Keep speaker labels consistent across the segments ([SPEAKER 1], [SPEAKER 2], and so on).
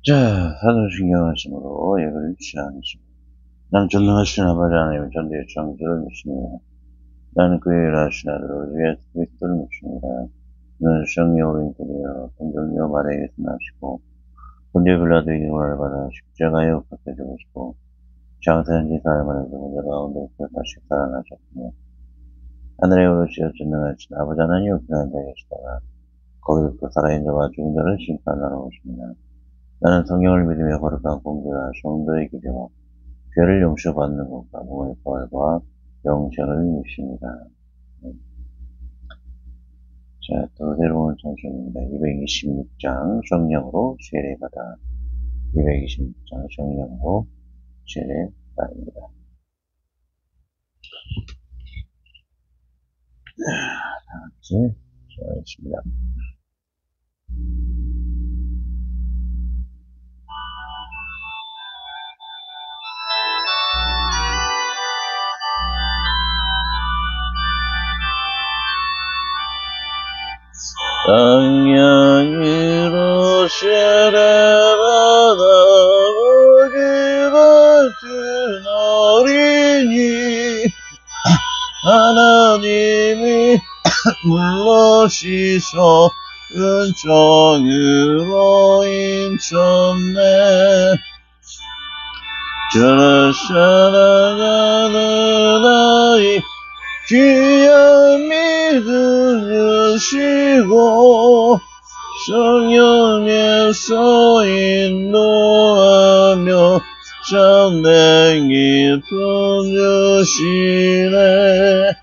[SPEAKER 1] 자, 사도신경하심으로 예배를 시작하겠습니다. 나는 전능하신 아버지 하나님의 전대의 창조를 믿습니다. 나는 그의 일하신 아들 우리 예수 그리스도를 믿습니다. 너는 성령으로 인테리어 성전녀 마리아에게서 나시고 본디오 빌라도에게 고난을 받아 십자가에 못 박혀 죽으시고 장사한 지 사흘 만에 죽은 자 가운데서 다시 살아나셨으며 하늘에 오르시어 전능하신 아버지 하나님 우편 앉아 계시다가 거기서 살아있는 자와 죽은 자를 심판하러 오십니다. 나는 성령을 믿으며 거룩한 공교와 성도의 기대와 죄를 용서받는 것과 몸의 부활과 영생을 믿습니다. 자, 또 새로운 찬송입니다. 226장 성령으로 세례받아. 226장 성령으로 세례받습니다. 다 같이 시작하겠습니다. 성령으로 세례받아 복을 받은 어린이 하나님이 물러시소 은총으로 인쳤네 저를 사랑하는 아이 귀한 믿음 주시고 성령에서 인도하며 참된 기쁨 주시네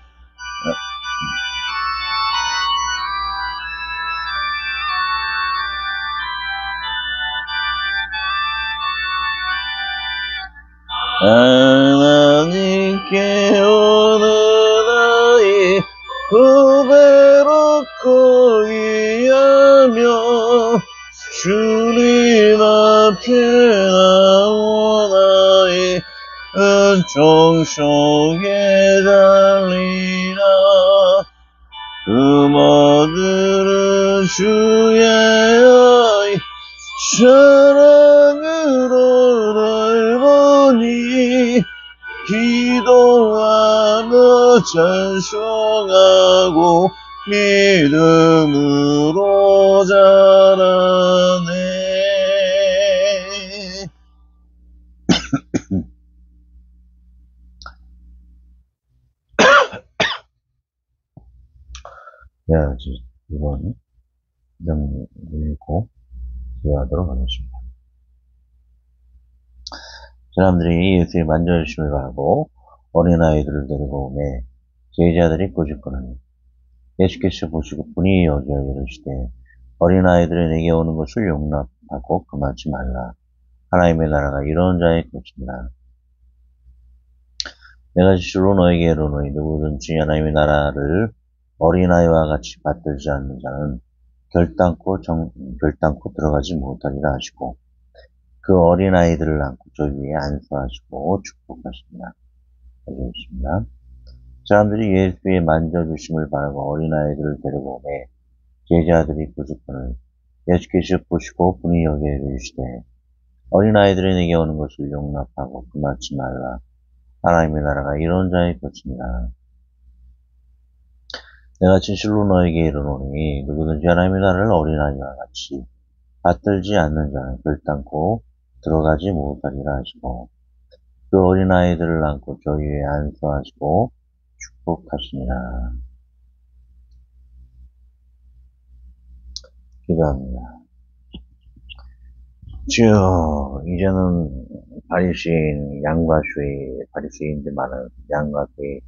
[SPEAKER 1] 하나님께 오는 아이 후배로 거이하며 주님 앞에 나온 아이 은총 속에 달리라 그 모두는 주의 아이 사랑으로 날 보니 기도하며 찬송하고 믿음으로 자라네 자, 이번 장 읽고 기도하도록 하겠습니다. 사람들이 예수의 만져주심을 바라고 어린아이들을 데리고 오매 제자들이 꼬집거늘 예수께서 보시고 분이 여겨 이르시되 어린아이들이 내게 오는 것을 용납하고 금하지 말라. 하나님의 나라가 이런 자의 것이니라. 내가 실로 너에게 이르노니 누구든지 하나님의 나라를 어린아이와 같이 받들지 않는 자는 결단코 들어가지 못하리라 하시고 그 어린아이들을 안고 저 위에 안수하시고 축복하십니다. 알겠습니다. 사람들이 예수의 만져주심을 바라고 어린아이들을 데리고 오매 제자들이 부족하는 예수께서 보시고 분이 여겨 이르시되 어린아이들이 내게 오는 것을 용납하고 금하지 말라. 하나님의 나라가 이런 자의 것이니라. 내가 진실로 너에게 이르노니 누구든지 하나님의 나라를 어린아이와 같이 받들지 않는 자는 결단코 들어가지 못하리라 하시고 그 어린아이들을 안고 저 위에 안수하시고 축복하시니라. 기도합니다. 주여, 이제는 바리새인 양과 쇠, 바리새인들 많은 양과 쇠,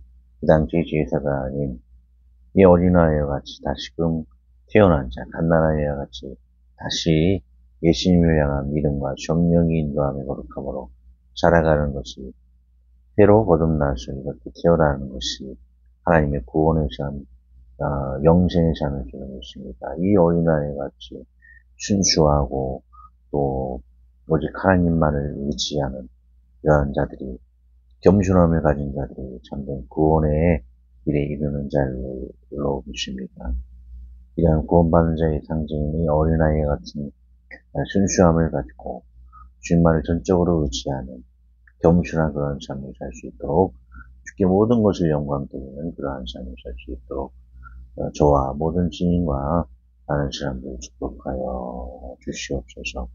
[SPEAKER 1] 그 당시 제사가 아닌 이 어린아이와 같이 다시금 태어난 자, 갓난아이와 같이 다시 예수님을 향한 믿음과 성령이 인도함에 거룩함으로 살아가는 것이 새로 거듭나서 이렇게 태어나는 것이 하나님의 구원의 삶, 영생의 삶을 주는 것입니다. 이 어린아이 같이 순수하고 또 오직 하나님만을 의지하는 이러한 자들이 겸손함을 가진 자들이 참된 구원의 길에 이르는 자로 믿습니다. 이러한 구원받는 자의 상징이 어린아이 같은 순수함을 가지고 주님만을 전적으로 의지하는 겸손한 그런 삶을 살 수 있도록 주께 모든 것을 영광 돌리는 그러한 삶을 살 수 있도록 저와 모든 지인과 많은 사람들 축복하여 주시옵소서.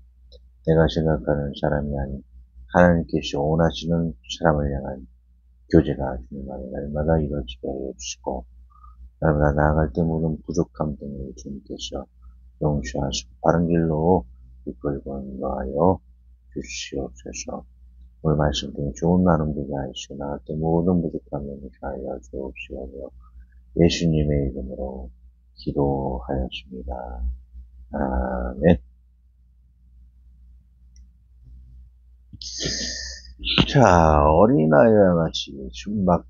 [SPEAKER 1] 내가 생각하는 사람이 아닌 하나님께서 원하시는 사람을 향한 교제가 주님 안에 날마다 이루어지게 하여 주시고 날마다 나아갈 때 모든 부족함 등을 주님께서 용서하시고 바른 길로 이끌고 인도하여 주시옵소서. 오늘 말씀 등에 좋은 나눔 되게 하시고 나갈 때 모든 부족함을 용서하여 주옵시오며 예수님의 이름으로 기도하였습니다. 아멘. 자, 어린아이와 같이 순박함,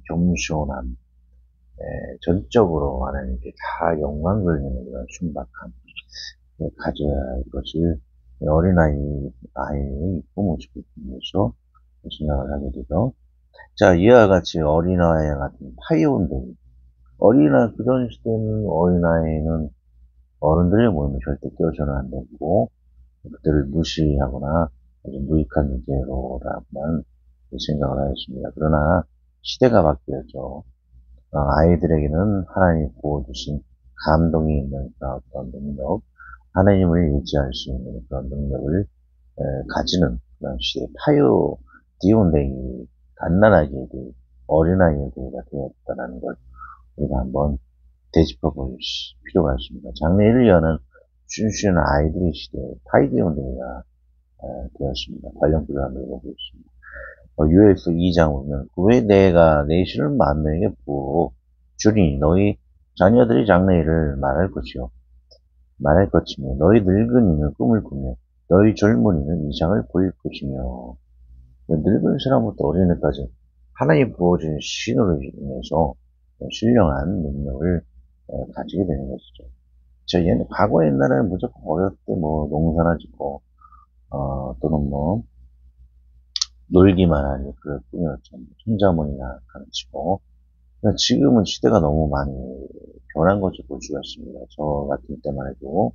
[SPEAKER 1] 겸손함, 전적으로 하나님께 다 영광 돌리는 그런 순박함 가져야 할 것을 어린아이의 이쁜 모습을 통해서 생각을 하게 되죠. 자, 이와 같이 어린아이 같은 파이온들, 그전 시대는 어린아이는 어른들의 모임에 절대 껴서는 안 되고, 그들을 무시하거나 아주 무익한 존재로라만 생각을 하였습니다. 그러나 시대가 바뀌었죠. 아이들에게는 하나님이 부어주신 감동이 있는 그런 어떤 능력, 하나님을 의지할 수 있는 그런 능력을 가지는 그런 시대, 파요 디온데이, 갓난아기의 대 어린아이의 대가 되었다는 걸 우리가 한번 되짚어 볼 필요가 있습니다. 장래를 여는 순수한 아이들의 시대에 파이디온데이가 되었습니다. 관련 글을 한번 읽어보겠습니다. 유에서 2장 보면 왜 내가 내 신을 만명에게 부어 주니 너희 자녀들이 장래일을 말할 것이며 너희 늙은이는 꿈을 꾸며 너희 젊은이는 이상을 보일 것이며 늙은 사람부터 어린애까지 하나님 부어준 신으로 인해서 신령한 능력을 가지게 되는 것이죠. 과거 옛날에는 무조건 어렸을 때 농사나 짓고 또는 놀기만 하니 그럴 뿐이었죠. 손자문이나 가르치고. 지금은 시대가 너무 많이 변한 것을 볼 수가 있습니다. 저 같은 때만 해도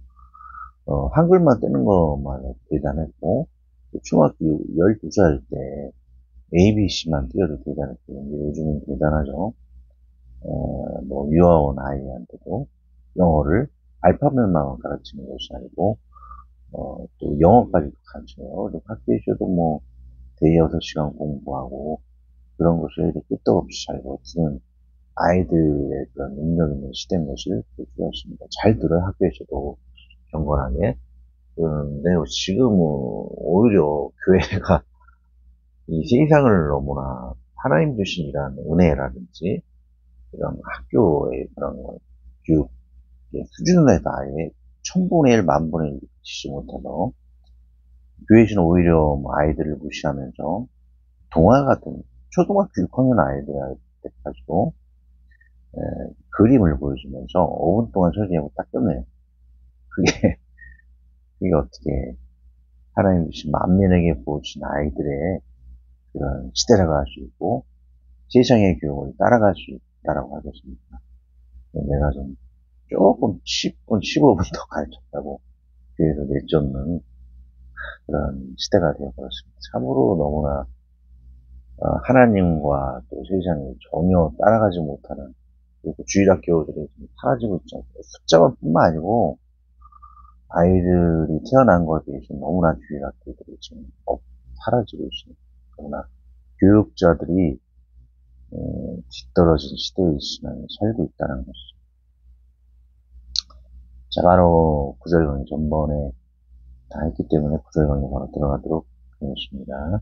[SPEAKER 1] 한글만 뜨는 것만 해도 대단했고 중학교 12살 때 ABC만 띄워도 대단했거든요. 요즘은 대단하죠. 유아원 아이한테도 영어를 알파벳만 가르치는 것이 아니고 또 영어까지도 가르쳐요. 학교에서도 대여섯 시간 공부하고 그런 것을 끝도 없이 잘 버티는 아이들의 그런 능력 있는 시대인 것을 볼 수가 있습니다. 잘 들어요, 학교에서도 경건하게. 그런데 지금은 오히려 교회가 이 세상을 너무나 하나님 주신 이런 은혜라든지 이런 학교의 그런 교육 수준에 아예 1000분의 1, 10,000분의 1 지지 못해서 교회에서는 오히려 아이들을 무시하면서 동화 같은 초등학교 6학년 아이들까지도 그림을 보여주면서 5분 동안 설계하고 딱 끝내요. 그게 어떻게 하나님 주신 만민에게 부어주신 아이들의 그런 시대라고 할 수 있고 세상의 교육을 따라갈 수 있다라고 하겠습니까? 내가 좀 조금 10분, 15분 더 가르쳤다고 교회에서 내쫓는 그런 시대가 되어버렸습니다. 참으로 너무나 하나님과 또 세상이 전혀 따라가지 못하는 주일학교들이 좀 사라지고 있죠. 숫자만 뿐만 아니고 아이들이 태어난 것에 비해서 너무나 주일학교들이 지금 사라지고 있습니다. 그러나 교육자들이 뒤떨어진 시대에 있으면 살고 있다는 것이죠. 자, 바로 구절 강의 전번에 다 했기 때문에 구절 강의 바로 들어가도록 하겠습니다.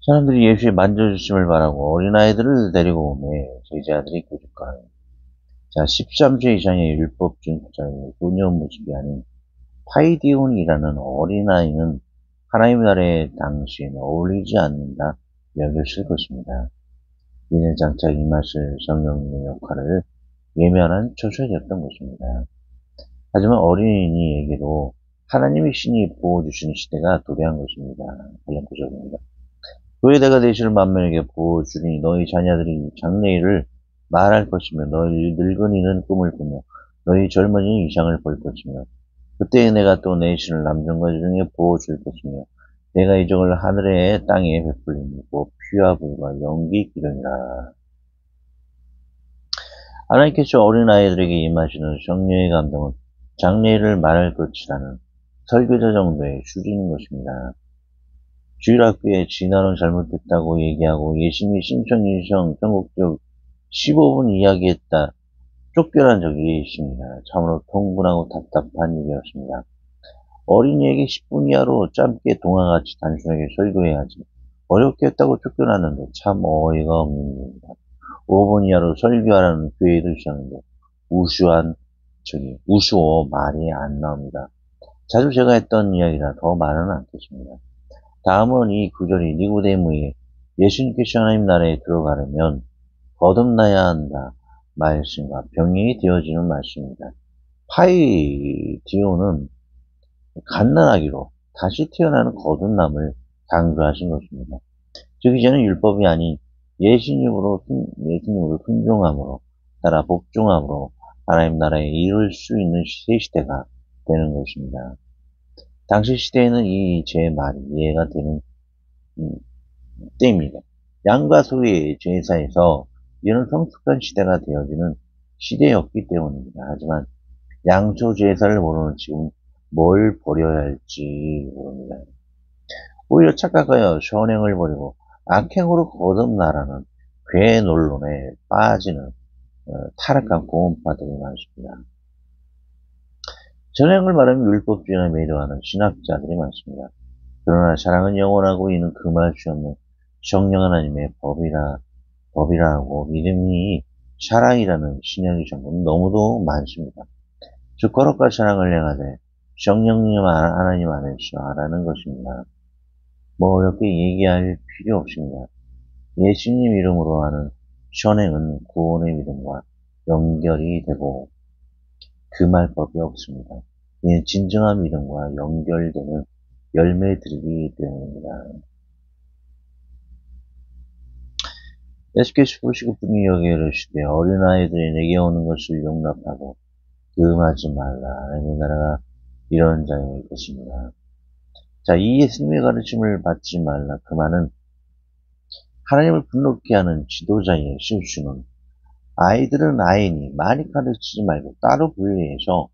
[SPEAKER 1] 사람들이 예수의 만져주심을 바라고 어린아이들을 데리고 오매 제자들이 교집하는 자 13세 이상의 율법 준수자의 소년 모습이 아닌 파이디온이라는 어린아이는 하나님 나라의 당시에는 어울리지 않는다 여겼을 것입니다. 이는 장차 임하실 성령님의 역할을 예면한 초소였던 것입니다. 하지만 어린이에게도 하나님의 신이 부어주시는 시대가 도래한 것입니다. 관련 구절입니다. 그의 내가 되실 만민에게 부어주니 너희 자녀들이 장래일을 말할 것이며 너희 늙은이는 꿈을 꾸며 너희 젊은이는 이상을 볼 것이며 그때 내가 또 내 신을 남정과 여종에 부어줄 것이며 내가 이적을 하늘에 땅에 베풀리고 피와 불과 연기 기름이라. 하나님께서 어린아이들에게 임하시는 성령의 감동은 장래를 말할 것이라는 설교자 정도의 수준인 것입니다. 주일학교에 진화론 잘못됐다고 얘기하고 예수님이 신천일성 전국적 15분 이야기했다 쫓겨난 적이 있습니다. 참으로 통분하고 답답한 일이었습니다. 어린이에게 10분 이하로 짧게 동화같이 단순하게 설교해야지 어렵게 했다고 쫓겨났는데 참 어이가 없는 일입니다. 5분 이하로 설교하라는 교회도 있었는데 우스워 말이 안 나옵니다. 자주 제가 했던 이야기라 더 말은 않겠습니다. 다음은 이 구절이 니고데모에 예수님께서 하나님 나라에 들어가려면 거듭나야 한다 말씀과 병행이 되어지는 말씀입니다. 파이디오는 갓난아기로 다시 태어나는 거듭남을 강조하신 것입니다. 즉 이제는 율법이 아닌 예수님으로 순종함으로 따라 복종함으로 하나님 나라에 이룰 수 있는 새 시대가 되는 것입니다. 당시 시대에는 이 제 말이 이해가 되는 때입니다. 양과 소의 제사에서 이는 성숙한 시대가 되어지는 시대였기 때문입니다. 하지만 양초 제사를 모르는 지금 뭘 버려야 할지 모릅니다. 오히려 착각하여 선행을 버리고 악행으로 거듭나라는 괴 논론에 빠지는 타락한 고음파들이 많습니다. 선행을 말하면 율법주의에 매도하는 신학자들이 많습니다. 그러나 사랑은 영원하고 이는 금할 수 없는 성령 하나님의 법이라 하고 믿음이 사랑이라는 신약의 정보는 너무도 많습니다. 즉 거룩과 사랑을 행하되 성령님 하나님 안에서 하라는 것입니다. 뭐 어렵게 얘기할 필요 없습니다. 예수님 이름으로 하는 선행은 구원의 믿음과 연결이 되고 금할 법이 없습니다. 이는 진정한 믿음과 연결되는 열매들이기 때문입니다. 예수께서 보시고 분이 여기에 이르시되 어린아이들이 내게 오는 것을 용납하고 금하지 말라. 하나님의 나라가 이런 자일 것입니다. 자, 이 예수님의 가르침을 받지 말라. 그 말은 하나님을 분노케 하는 지도자의 실수는 아이들은 아이니 많이 가르치지 말고 따로 분리해서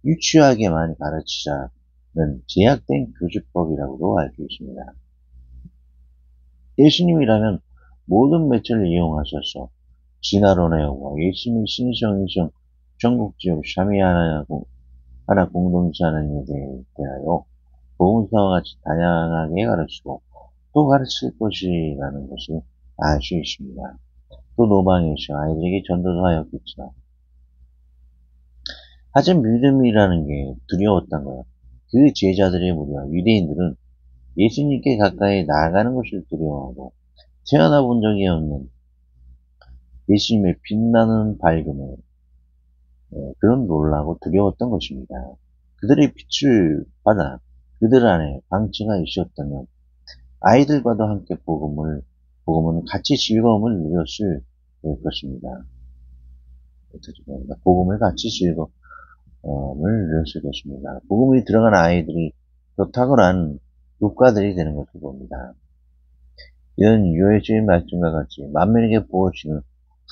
[SPEAKER 1] 유치하게 많이 가르치자는 제약된 교주법이라고도 알고 있습니다. 예수님이라면 모든 매체를 이용하셔서 진화론의 영과 예수님의 신성이성 전국지역 삼위 하나 공동체 하나님에 대하여 복음서와 같이 다양하게 가르치고 또 가르칠 것이라는 것을 알 수 있습니다. 또 노방에서 아이들에게 전도도 하였겠지만 하지만 믿음이라는 게 두려웠던 거예요. 그 제자들의 무리와 유대인들은 예수님께 가까이 나아가는 것을 두려워하고 태어나 본 적이 없는 예수님의 빛나는 밝음에 그런 놀라고 두려웠던 것입니다. 그들의 빛을 받아 그들 안에 방치가 있었다면 아이들과도 함께 복음은 같이 즐거움을 누렸을 것입니다. 복음을 같이 즐거움을 누렸을 것입니다. 복음이 들어간 아이들이 더 탁월한 국가들이 되는 것을 봅니다. 이런 유해주의 말씀과 같이 만민에게 부어지는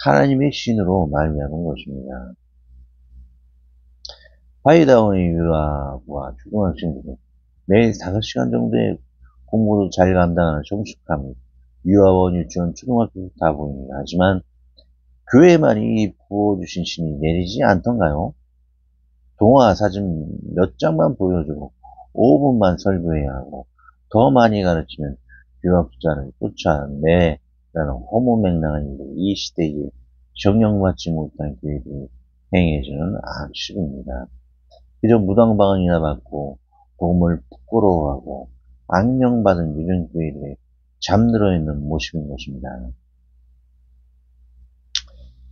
[SPEAKER 1] 하나님의 신으로 말미암은 것입니다. 파이다운의 유아와 초등학생들은 매일 5시간 정도의 공부도 잘 감당하는 성숙함이 유아원, 유치원, 초등학교도 다 보입니다. 하지만 교회만이 부어주신 신이 내리지 않던가요? 동화 사진 몇 장만 보여주고 5분만 설교해야 하고 더 많이 가르치면 유학자를 쫓아내라는 허무맹랑한 일을 이 시대에 정령받지 못한 교회들이 행해주는 악습입니다. 그저 무당방언이나 받고 복음을 부끄러워하고 악명받은 유령 교회들에 잠들어 있는 모습인 것입니다.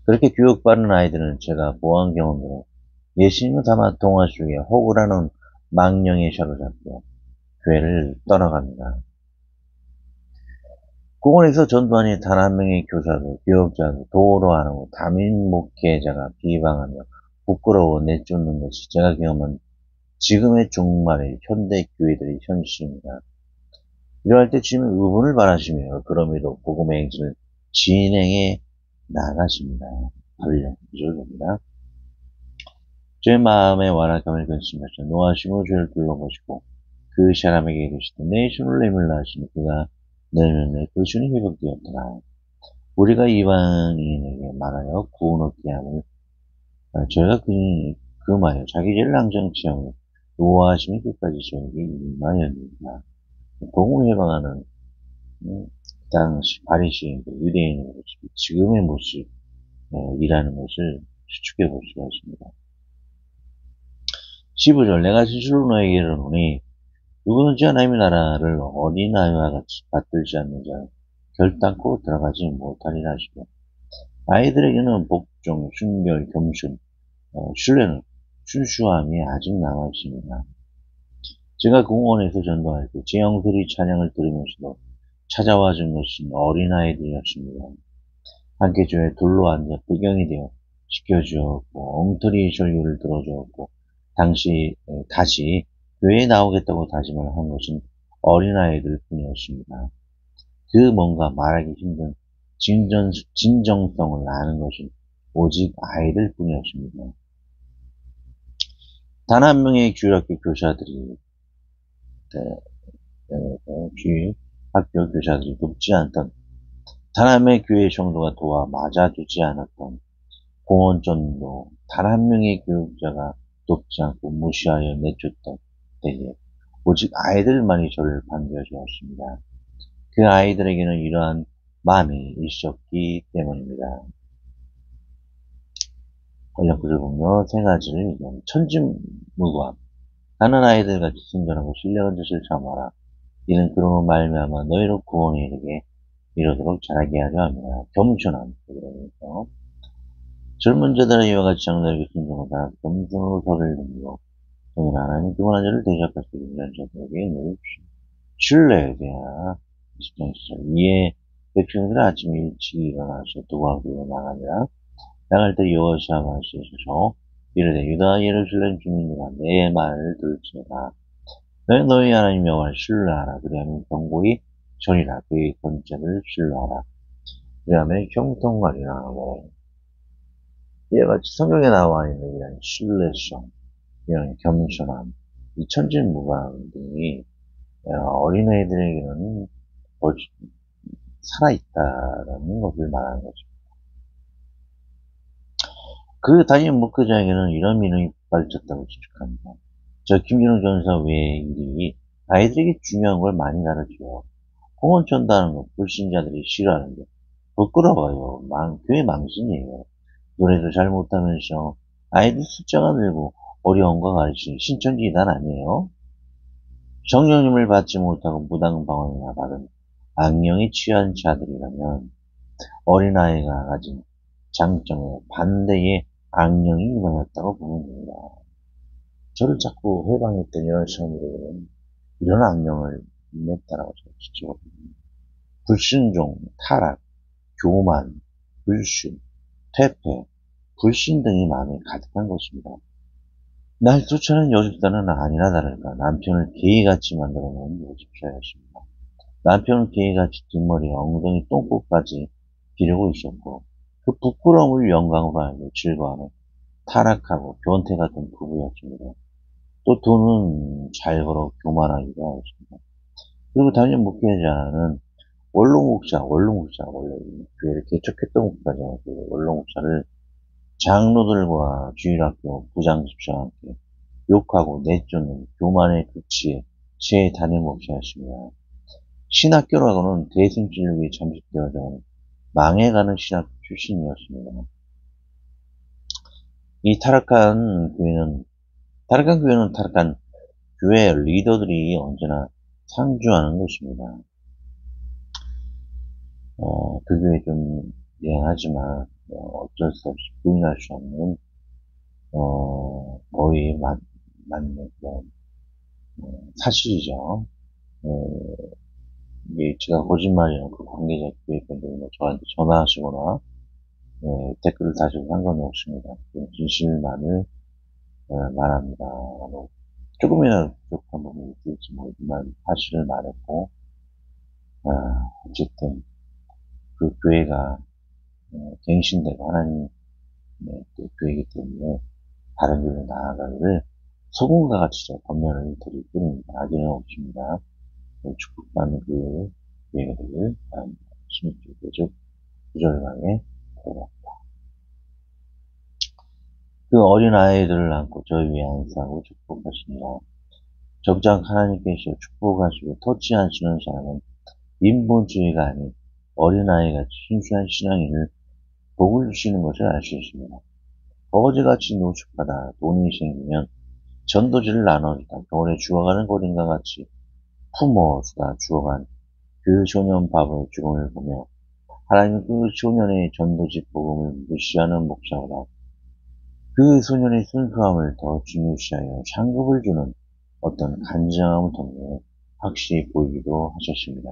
[SPEAKER 1] 그렇게 교육받은 아이들은 제가 보안 경험으로 예수님을 담아 동화 속에 호구라는 망령에 사로잡혀 교회를 떠나갑니다. 공원에서 전두환이 단 한 명의 교사도 교역자도 도로 안 하고 담임 목회자가 비방하며 부끄러워 내쫓는 것이 제가 경험한 지금의 종말의 현대 교회들의 현실입니다. 이러할 때 주님은 의분을 바라시며 그럼에도 복음의 행진을 진행해 나가십니다. 할렐루야. 9절 봅니다. 제 마음에 완악함을 근심하셔 노하시고 죄를 둘러보시고 그 사람에게 이르시되 내 손을 내밀라 하시니 그가 내면에 그 손이 회복되었더라. 우리가 이방인에게 말하여 구원 얻게 함을 저희가 그 말에 자기 죄를 낭정치 함을 노하심이 끝까지 저에게 임하였느니라. 복음을 해방하는 당시 바리새인들 유대인의 모습, 지금의 모습이라는 것을 추측해 볼 수가 있습니다. 15절 내가 진실로 너에게 이르노니 누구든지 하나님의 나라를 어린아이와 같이 받들지 않는 자는 결단코 들어가지 못하리라 하시고 아이들에게는 복종, 순결, 겸손, 신뢰는 순수함이 아직 남아있습니다. 제가 공원에서 전도할 때 제 형들이 찬양을 들으면서도 찾아와 준 것은 어린아이들이었습니다. 함께 교회에 둘러 앉아 배경이 되어 지켜주었고 엉터리 설교를 들어주었고 다시 교회에 나오겠다고 다짐을 한 것은 어린아이들 뿐이었습니다. 그 뭔가 말하기 힘든 진정성을 아는 것은 오직 아이들 뿐이었습니다. 단 한 명의 교회학교 교사들이 학교 교사들이 돕지 않던 단 한 명의 교회 성도가 도와 맞아주지 않았던 공원전도 단 한 명의 교육자가 돕지 않고 무시하여 내쫓던 때에 오직 아이들만이 저를 반겨 주었습니다. 그 아이들에게는 이러한 마음이 있었기 때문입니다. 권력구를 보며 세 가지를 얘기합니다. 천진무구함 나는 아이들 같이 순전하고 신령한 짓을 참아라. 이는 그로 말미암아 너희로 구원에 이르도록 자라게 하려 합니다. 겸손함 그러면서 젊은 자들의 이와 같이 장로에게 순종하다 겸손으로 덜을 넘기고 정인 하나님 그분한 자를 대적할 수 있는 자들에게 늘 신뢰해야 20장 시절 이에 백성들은 아침에 일찍 일어나서 두고하고 나가니라 나갈 때 여호수아 말씀하셔서 이르되 유다 예루살렘 주민들아 내 말을 들을지어다 너희 하나님 여호와를 신뢰하라 그리하면 경고히 전이라 그의 권세를 신뢰하라 그리하면 형통하리라 하고 이와 같이 성경에 나와 있는 이런 신뢰성 이런 겸손함 이 천진무구함 등이 어린아이들에게는 살아있다라는 것을 말하는 거죠. 그 다니엘 목회자에게는 이런 민원이 발쳤다고 추측합니다. 저 김진호 전사 외의 일이 아이들에게 중요한 걸 많이 가르쳐요. 공원 전도하는 거 불신자들이 싫어하는데 부끄러워요. 교회 망신이에요. 노래도 잘 못하면서 아이들 숫자가 늘고 어려운 거 가르치는 신천지 이단 아니에요? 성령님을 받지 못하고 무당방언이나 받은 악령이 취한 자들이라면 어린아이가 가진 장점에 반대의 악령이 임하였다고 보면 됩니다. 저를 자꾸 해방했던 이런 사람들에게는 이런 악령을 냈다라고 저는 불순종, 타락, 교만, 불신, 퇴폐, 불신 등이 마음에 가득한 것입니다. 날 쫓아낸 여집사는 아니나 다를까 남편을 개이같이 만들어 놓은 여집사였습니다. 남편은 개이같이 뒷머리, 엉덩이, 똥꼬까지 기르고 있었고 그 부끄러움을 영광으로 알고 즐거워하는 타락하고 변태 같은 부부였습니다. 또 돈은 잘 벌어 교만하기도 하였습니다. 그리고 당연 목회자는 원로 목사, 원래 교회를 개척했던 목사죠. 원로 목사를 장로들과 주일학교 부장 집사한테 욕하고 내쫓는 교만의 극치에 제 담임 목사였습니다. 신학교라고는 대승진력이 잠식되어져 망해가는 신학교 출신이었습니다. 이 타락한 교회는 타락한 교회 리더들이 언제나 상주하는 것입니다. 그 교회 좀 미안하지만 어쩔 수 없이 부인할 수 없는 거의 맞는 사실이죠. 제가 거짓말이나 그 관계자 교회분들이 저한테 전화하시거나 댓글을 다시고 상관이 없습니다. 진실만을 말합니다. 조금이라도 부족한 부분이 있을지 모르지만 사실을 말했고, 어쨌든 그 교회가 갱신되고 하나님의 또 교회이기 때문에 다른 교회로 나아가기를 소금과 같이 제가 권면을 드릴 뿐입니다. 악의는 없습니다. 축복받는 그 교회가 되길 바랍니다. 신입교회 구절방에 들어갑니다. 그 어린 아이들을 안고 저희 위에 안수하고 축복하시니라. 적장 하나님께서 축복하시고 터치하시는 사람은 인본주의가 아닌 어린아이같이 순수한 신앙인을 복을 주시는 것을 알 수 있습니다. 어제같이 노숙하다 돈이 생기면 전도지를 나눠주다 겨울에 죽어가는 고린과 같이 품어주다 죽어간 그 소년 바보의 죽음을 보며 하나님은 그 소년의 전도지 복음을 무시하는 목사보다 그 소년의 순수함을 더 중요시하여 상급을 주는 어떤 간증함을 통해 확실히 보이기도 하셨습니다.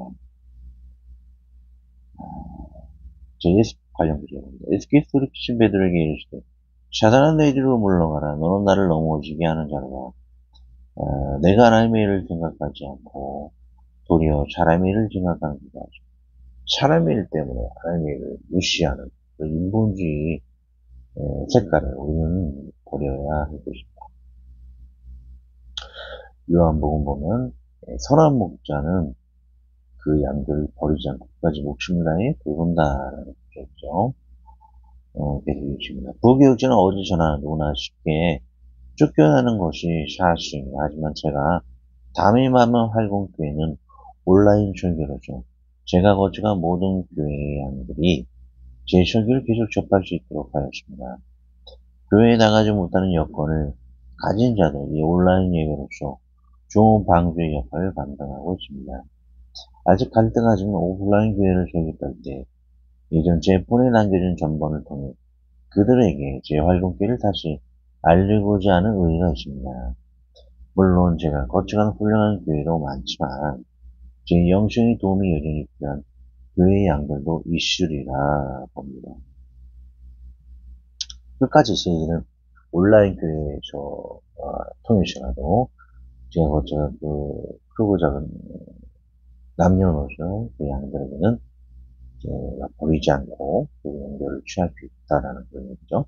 [SPEAKER 1] 제 관련 구절입니다. 예수께서 크신 베드로에게 이르시되 사단아 내 뒤로 물러가라. 너는 나를 넘어지게 하는 자로다. 내가 하나님의 일을 생각하지 않고 도리어 사람의 일을 생각하는 자다. 사람의 일 때문에 하나님의 일을 무시하는 그 인본주의 색깔을 우리는 버려야 할 것입니다. 요한복음 보면 선한 목자는 그 양들을 버리지 않고 끝까지 목숨을 다해 돌본다라는 것이죠. 계속 읽습니다. 부교육자는 어디서나 누구나 쉽게 쫓겨나는 것이 사실입니다. 하지만 제가 담임하는 활공교회는 온라인 설교로죠. 제가 거쳐간 모든 교회의 양들이 제 설교를 계속 접할 수 있도록 하였습니다. 교회에 나가지 못하는 여건을 가진 자들이 온라인 예배로서 좋은 방주의 역할을 감당하고 있습니다. 아직 갈등하지만 오프라인 교회를 설립할 때 예전 제 폰에 남겨진 전번을 통해 그들에게 제 활동기를 다시 알리고자 하는 의의가 있습니다. 물론 제가 거쳐간 훌륭한 교회도 많지만 제 영성의 도움이 여전히 필요한 교회의 양들도 있으리라 봅니다. 끝까지 제 일은 온라인 교회에서 통해서라도 제가 거쳐간 크고 작은 남녀노소 그 양들에게는 제가 버리지 않고 그 연결을 취할 수 있다라는 그런 얘기죠.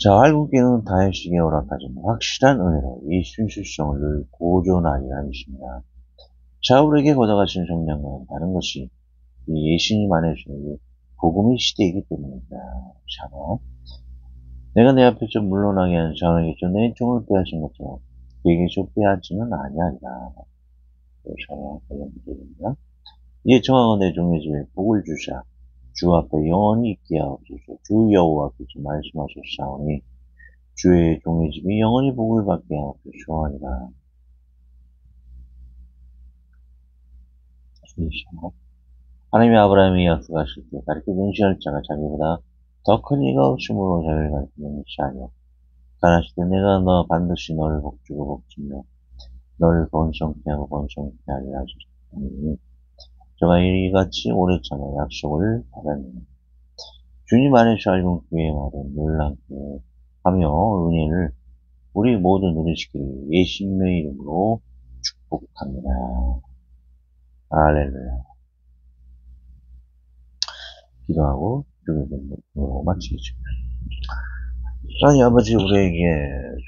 [SPEAKER 1] 자, 활국기는 다혈식에 허락하지만 확실한 은혜로 이 순수성을 늘 보존하리라 하십니다. 자울에게 걷어가신 성령과는 다른 것이 이 예수님 안에서 이 복음의 시대이기 때문입니다. 자, 내가 내 앞에서 물러나게 하는 자원에게서 내 종을 빼앗은 것처럼 그에게서 빼앗지는 아니하리라. 자, 관련 문제입니다. 이에 청하건대 종의 집에 복을 주사 주 앞에 영원히 있게 하옵소서. 주 여호와께서 말씀하셨사오니 주의 종의 집이 영원히 복을 받게 하옵소서 하니라. 하나님이 아브라함이 약속하실 때 가르쳐 명시할 자가 자기보다 더 큰 이가 없으므로 자기를 가르치는 것이 아니오. 가라실 때 내가 너 반드시 너를 복주고 복주며 너를 번성케 하고 번성케 하리라 하셨으니 저가 이같이 오래전에 약속을 받았느니 주님 안에서 알고 교회의 말은 놀랍게 하며 은혜를 우리 모두 누리시기를 예수님의 이름으로 축복합니다. 할렐루야. 기도하고 주기도로 마치겠습니다. 하나님 아버지 우리에게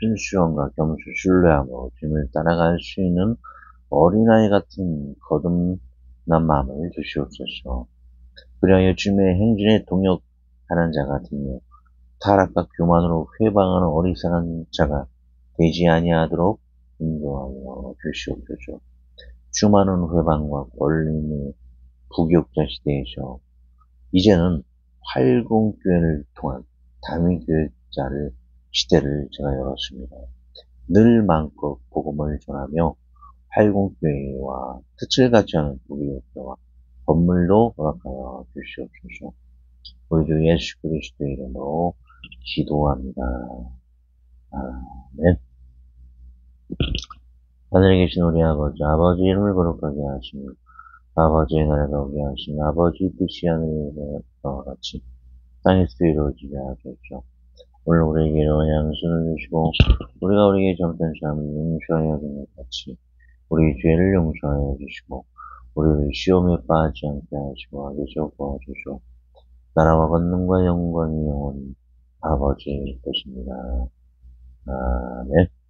[SPEAKER 1] 순수함과 겸손 신뢰함으로 주님을 따라갈 수 있는 어린아이 같은 거듭난 마음을 주시옵소서. 그리하여 주님의 행진에 동역하는 자가 되며 타락과 교만으로 회방하는 어리석은 자가 되지 아니하도록 인도하여 주시옵소서. 수많은 회방과 권림의 부교육자 시대에서 이제는 활공교회를 통한 담임교육자를 시대를 제가 열었습니다. 늘 마음껏 복음을 전하며 활공교회와 뜻을 같이 하는 부교육자와 건물도 허락하여 주시옵소서. 우리 주 예수 그리스도의 이름으로 기도합니다. 아멘. 하늘에 계신 우리 아버지 이름을 거룩하게 하시며 아버지의 나라가 오게 하시며 아버지 뜻이 하늘에 이루어진 것 같이 땅에서 이루어지게 하소서. 오늘 우리에게 이런 양식을 주시고 우리가 우리에게 잘못된 사람을 용서하여 주는 것 같이 우리 죄를 용서하여 주시고 우리를 시험에 빠지지 않게 하시고 악에서 구하소서. 나라와 권능과 영광이 영원히 아버지의 것입니다. 아멘.